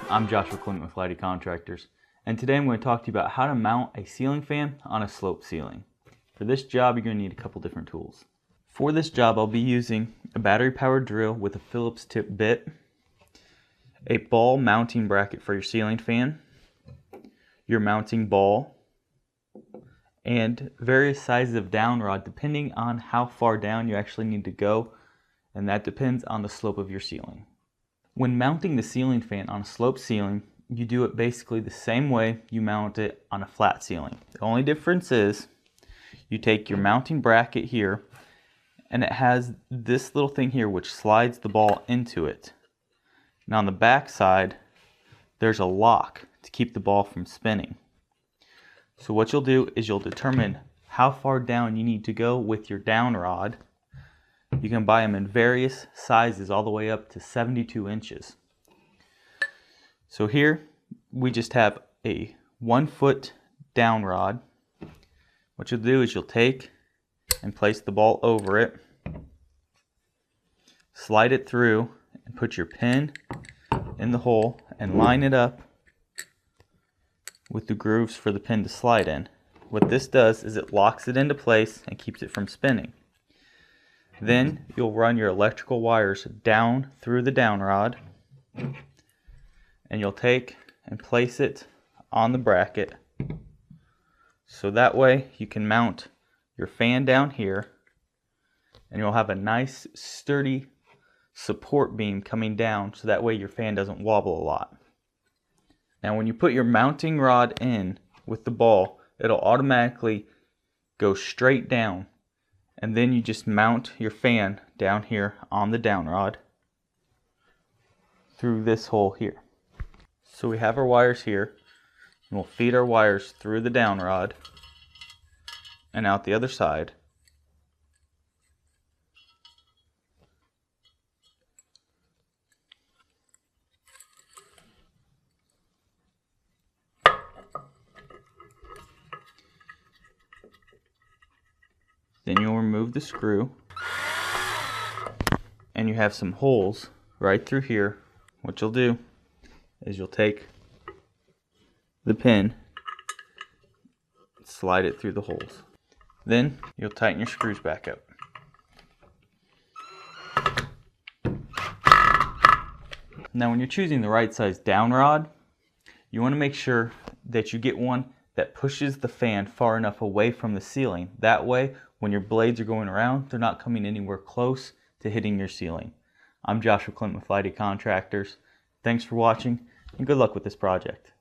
I'm Joshua Clinton with Lighty Contractors, and today I'm going to talk to you about how to mount a ceiling fan on a slope ceiling. For this job, you're going to need a couple different tools. For this job, I'll be using a battery-powered drill with a Phillips tip bit, a ball mounting bracket for your ceiling fan, your mounting ball, and various sizes of down rod depending on how far down you actually need to go, and that depends on the slope of your ceiling. When mounting the ceiling fan on a sloped ceiling, you do it basically the same way you mount it on a flat ceiling. The only difference is you take your mounting bracket here, and it has this little thing here which slides the ball into it. Now on the back side, there's a lock to keep the ball from spinning. So what you'll do is you'll determine how far down you need to go with your down rod. You can buy them in various sizes all the way up to 72 inches. So here we just have a 1 foot down rod. What you'll do is you'll take and place the ball over it, slide it through, and put your pin in the hole and line it up with the grooves for the pin to slide in. What this does is it locks it into place and keeps it from spinning. Then you'll run your electrical wires down through the down rod, and you'll take and place it on the bracket, so that way you can mount your fan down here, and you'll have a nice sturdy support beam coming down, so that way your fan doesn't wobble a lot. Now when you put your mounting rod in with the ball, it'll automatically go straight down, and then you just mount your fan down here on the down rod through this hole here. So we have our wires here, and we'll feed our wires through the down rod and out the other side. Then you'll remove the screw, and you have some holes right through here. What you'll do is you'll take the pin, slide it through the holes. Then you'll tighten your screws back up. Now when you're choosing the right size down rod, you want to make sure that you get one that pushes the fan far enough away from the ceiling. That way, when your blades are going around, they're not coming anywhere close to hitting your ceiling. I'm Joshua Clinton with Lighty Contractors. Thanks for watching, and good luck with this project.